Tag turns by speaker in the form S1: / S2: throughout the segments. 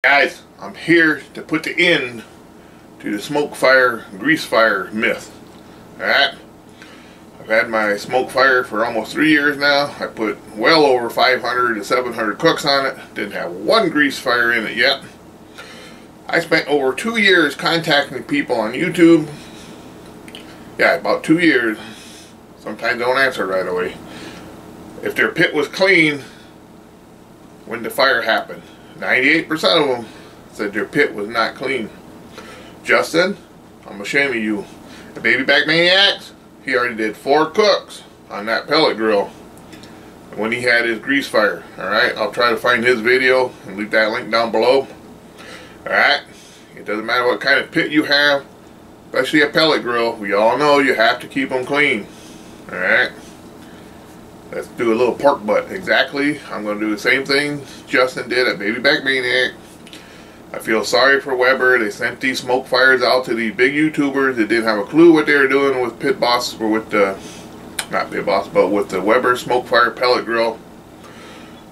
S1: Guys, I'm here to put the end to the smoke fire, grease fire myth. Alright? I've had my smoke fire for almost 3 years now. I put well over 500 to 700 cooks on it. Didn't have one grease fire in it yet. I spent over 2 years contacting people on YouTube. Yeah, about 2 years. Sometimes they don't answer right away. If their pit was clean when the fire happened. 98% of them said their pit was not clean. Justin, I'm ashamed of you. The Baby Back Maniacs, he already did 4 cooks on that pellet grill when he had his grease fire. Alright, I'll try to find his video and leave that link down below. Alright, it doesn't matter what kind of pit you have, especially a pellet grill. We all know you have to keep them clean. Alright. Let's do a little pork butt. Exactly. I'm going to do the same thing Justin did at Baby Back Maniac. I feel sorry for Weber. They sent these smoke fires out to these big YouTubers that didn't have a clue what they were doing with Pit Boss, or with the, not Pit Boss, but with the Weber smoke fire pellet grill.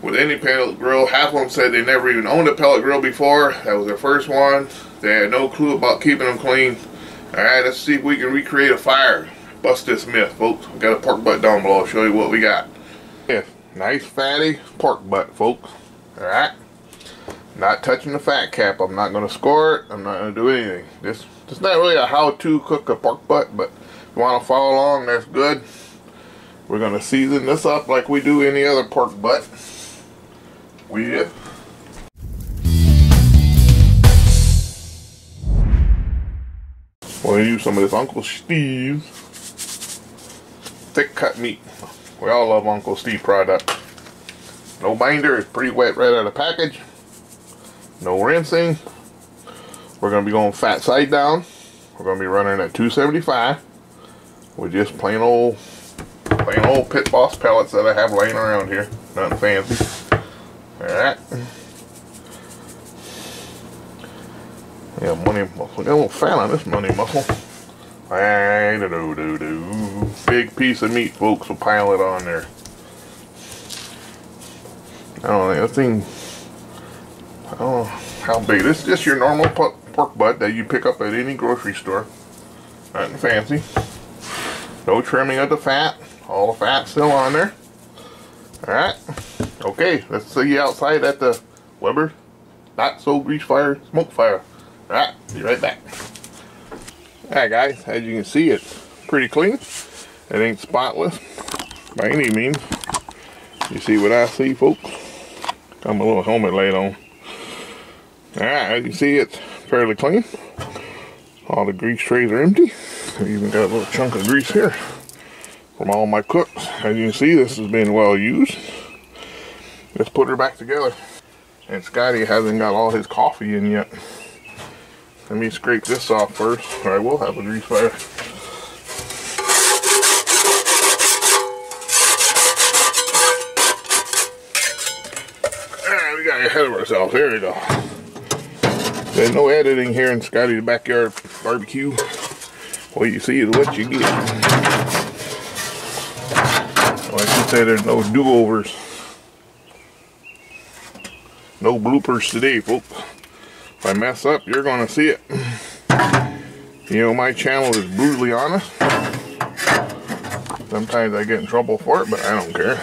S1: With any pellet grill, half of them said they never even owned a pellet grill before. That was their first one. They had no clue about keeping them clean. Alright, let's see if we can recreate a fire. Bust this myth, folks. We got a pork butt down below. I'll show you what we got. Yeah, nice fatty pork butt, folks. Alright. Not touching the fat cap. I'm not going to score it. I'm not going to do anything. This is not really a how-to cook a pork butt, but if you want to follow along, that's good. We're going to season this up like we do any other pork butt. We're going to use some of this Uncle Steve's thick cut meat. We all love Uncle Steve product. No binder, it's pretty wet right out of the package. No rinsing. We're going to be going fat side down. We're going to be running at 275 with just plain old Pit Boss pellets that I have laying around here. Nothing fancy. Alright. Yeah, money muscle. Got a little fat on this money muscle. Big piece of meat, folks. We'll pile it on there. I don't know, that thing, I don't know how big. This is just your normal pork butt that you pick up at any grocery store. Nothing fancy. No trimming of the fat. All the fat's still on there. Alright. Okay, let's see you outside at the Weber Not So Grease Fire Smoke Fire. Alright, be right back. Alright guys, as you can see, it's pretty clean. It ain't spotless by any means. You see what I see, folks? Got my little helmet laid on. Alright, as you see, it's fairly clean. All the grease trays are empty. I even got a little chunk of grease here from all my cooks. As you can see, this has been well used. Let's put her back together. And Scotty hasn't got all his coffee in yet. Let me scrape this off first, or I will have a grease fire. Alright, we got ahead of ourselves. There we go. There's no editing here in Scotty's backyard barbecue. What you see is what you get. Like you say, there's no do-overs. No bloopers today, folks. If I mess up, you're gonna see it. You know, my channel is brutally honest. Sometimes I get in trouble for it, but I don't care.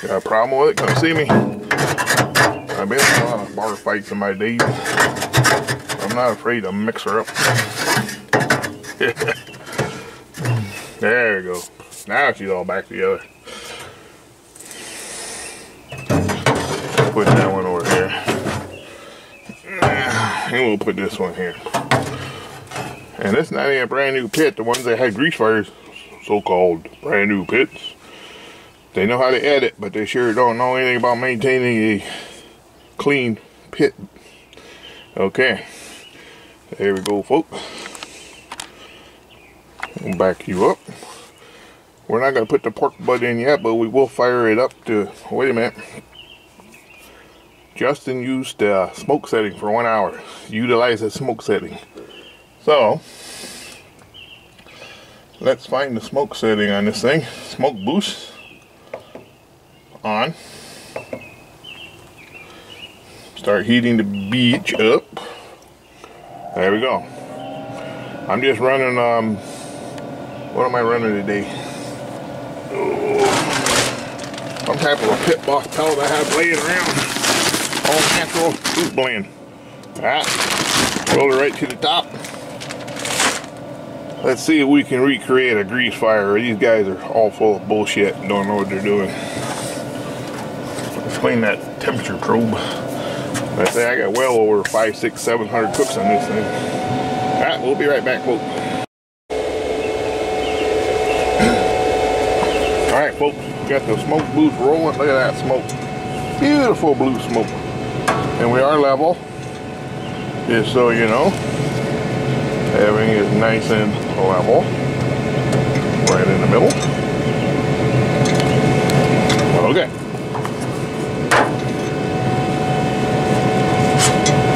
S1: Got a problem with it? Come see me. I've been in a lot of bar fights in my days. I'm not afraid to mix her up. There we go. Now she's all back together. Put that one over here. And we'll put this one here. And this is not even a brand new pit. The ones that had grease fires, so-called brand new pits, they know how to edit, but they sure don't know anything about maintaining a clean pit. Okay. There we go, folks. We'll back you up. We're not going to put the pork butt in yet, but we will fire it up to, wait a minute. Justin used the smoke setting for 1 hour. Utilize the smoke setting. So, let's find the smoke setting on this thing. Smoke boost on. Start heating the beach up. There we go. I'm just running, what am I running today? Some type of a pit boss pellet I have laying around. All natural fruit blend. Alright, roll it right to the top. Let's see if we can recreate a grease fire. These guys are all full of bullshit and don't know what they're doing. Let's clean that temperature probe. I say I got well over 500, 600, 700 cooks on this thing. Alright, we'll be right back, folks. Alright, folks, got the smoke booth rolling. Look at that smoke. Beautiful blue smoke. And we are level, just so you know. Everything is nice and level. Right in the middle. Okay.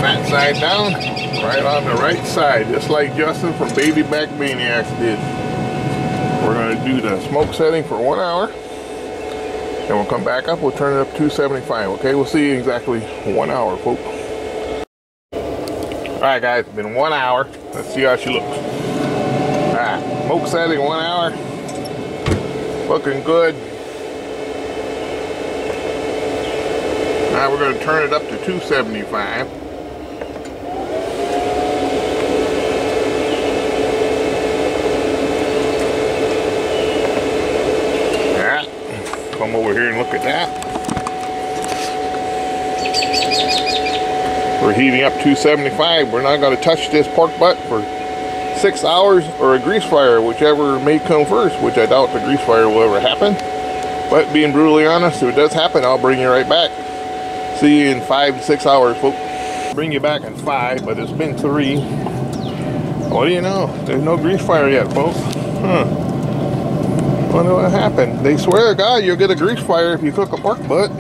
S1: That side down, right on the right side, just like Justin from Baby Back Maniacs did. We're going to do the smoke setting for 1 hour. And we'll come back up, we'll turn it up to 275, okay? We'll see you exactly 1 hour, folks. Alright guys, it's been 1 hour. Let's see how she looks. Alright, smoke setting 1 hour. Looking good. Now we're going to turn it up to 275. Alright, come over here and look at that. We're heating up 275. We're not going to touch this pork butt for 6 hours or a grease fire, whichever may come first, which I doubt the grease fire will ever happen. But being brutally honest, if it does happen, I'll bring you right back. See you in 5 to 6 hours, folks. Bring you back in 5, but it's been 3. What do you know? There's no grease fire yet, folks. Huh. Wonder what happened. They swear to God you'll get a grease fire if you cook a pork butt.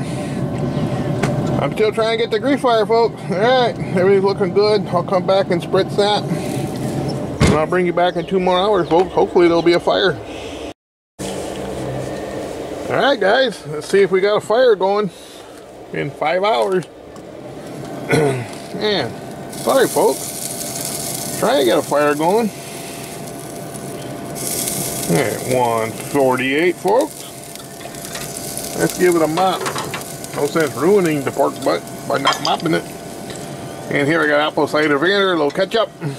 S1: I'm still trying to get the grease fire, folks. Alright, everything's looking good. I'll come back and spritz that. And I'll bring you back in 2 more hours, folks. Hopefully there'll be a fire. Alright guys, let's see if we got a fire going in 5 hours. Man, sorry folks. Trying to get a fire going. Yeah, 148, folks. Let's give it a mop. No sense ruining the pork butt by not mopping it. And here I got apple cider vinegar, a little ketchup, and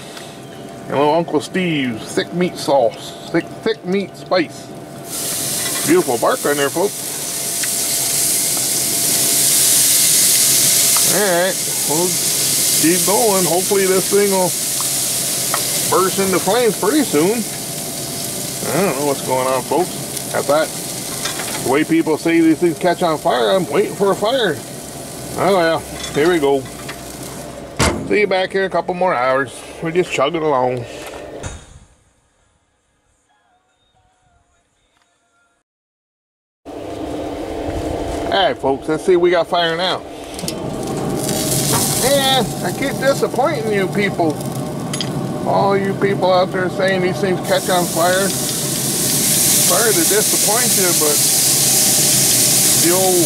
S1: a little Uncle Steve's thick meat sauce, thick meat spice. Beautiful bark on there, folks. Alright, we'll keep going. Hopefully this thing will burst into flames pretty soon. I don't know what's going on, folks. I thought the way people say these things catch on fire, I'm waiting for a fire. Oh well, here we go. See you back here in a couple more hours. We're just chugging along. Alright folks, let's see if we got fire now. Man, I keep disappointing you people. All you people out there saying these things catch on fire. Sorry to disappoint you, but the old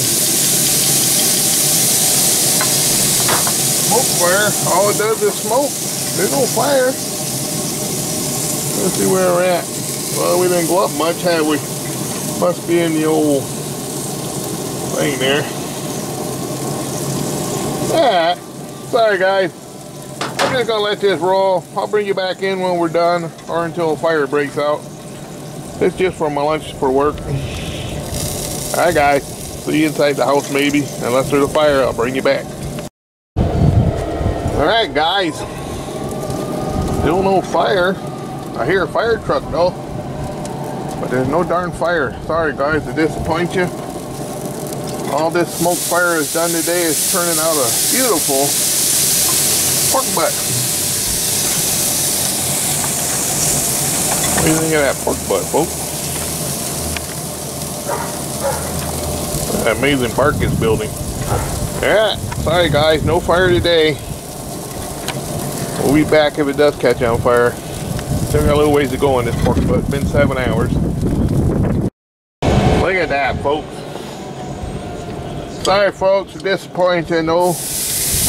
S1: smoke fire, all it does is smoke. There's no fire. Let's see where we're at. Well, we didn't go up much, have we? Must be in the old thing there. Yeah. Sorry guys. I'm just gonna let this roll. I'll bring you back in when we're done, or until a fire breaks out. It's just for my lunch for work. Alright guys, see you inside the house maybe. Unless there's a fire, I'll bring you back. Alright guys, still no fire. I hear a fire truck though, but there's no darn fire. Sorry guys to disappoint you. All this smoke fire has done today is turning out a beautiful pork butt. What do you think of that pork butt, folks? That amazing bark is building. Yeah, sorry guys, no fire today. We'll be back if it does catch on fire. Still got a little ways to go on this pork butt. It's been 7 hours. Look at that, folks. Sorry folks, for disappointing you, no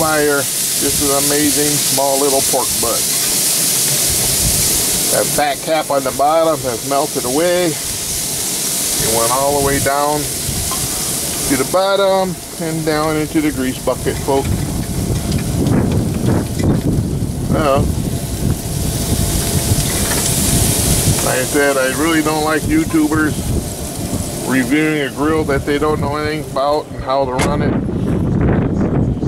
S1: fire. This is amazing small little pork butt. That fat cap on the bottom has melted away. It went all the way down to the bottom and down into the grease bucket, folks. Like I said, I really don't like YouTubers reviewing a grill that they don't know anything about and how to run it.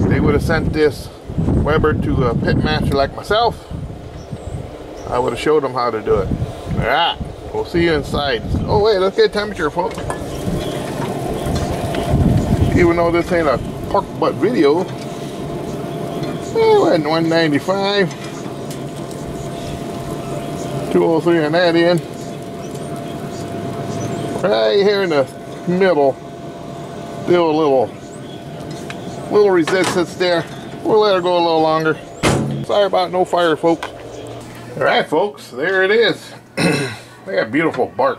S1: They would have sent this Weber to a pit master like myself. I would have showed them how to do it. Alright, we'll see you inside. Oh wait, let's get temperature, folks. Even though this ain't a pork butt video, we're at 195. 203 on that end. Right here in the middle, still a little resistance there. We'll let her go a little longer. Sorry about no fire, folks. Alright, folks, there it is. They got beautiful bark.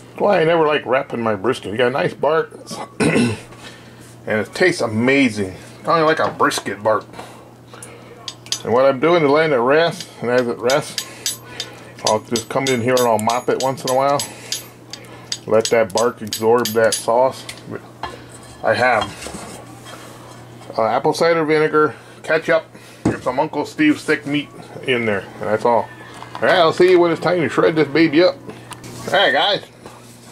S1: That's why I never like wrapping my brisket. You got a nice bark, and it tastes amazing. Kind of like a brisket bark. And what I'm doing is letting it rest, and as it rests, I'll just come in here and I'll mop it once in a while. Let that bark absorb that sauce. I have apple cider vinegar, ketchup, and some Uncle Steve's thick meat in there, and that's all. Alright, I'll see you when it's time to shred this baby up. Alright guys,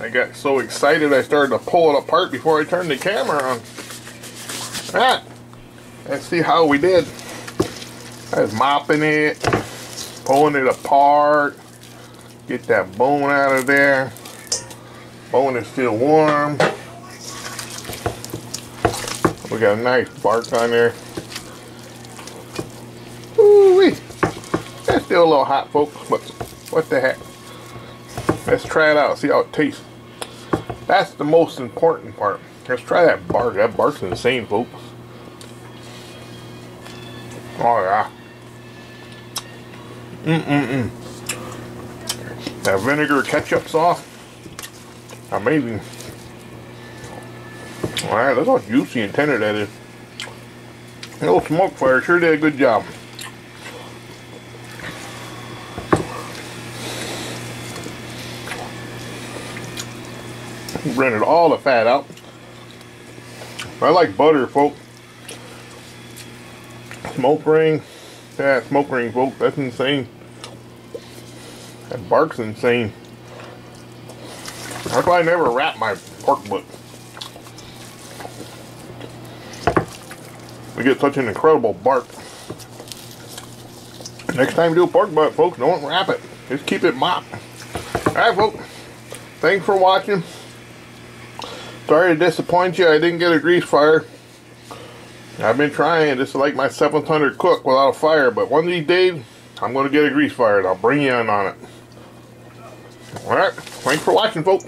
S1: I got so excited I started to pull it apart before I turned the camera on. Alright, let's see how we did. I was mopping it, pulling it apart, get that bone out of there. Bone is still warm. We got a nice bark on there. Ooh-wee. That's still a little hot, folks, but what the heck. Let's try it out, see how it tastes. That's the most important part. Let's try that bark. That bark's insane, folks. Oh yeah. That vinegar ketchup sauce, amazing. Alright, look how juicy and tender that is. The old smokefire sure did a good job. Rendered all the fat out. I like butter, folks. Smoke ring. Yeah, smoke ring, folks. That's insane. That bark's insane. That's why I never wrap my pork butt. We get such an incredible bark. Next time you do a pork butt, folks, don't wrap it. Just keep it mopped. Alright, folks. Thanks for watching. Sorry to disappoint you. I didn't get a grease fire. I've been trying. This is like my 700 cook without a fire. But one of these days, I'm going to get a grease fire and I'll bring you in on it. Alright. Thanks for watching, folks.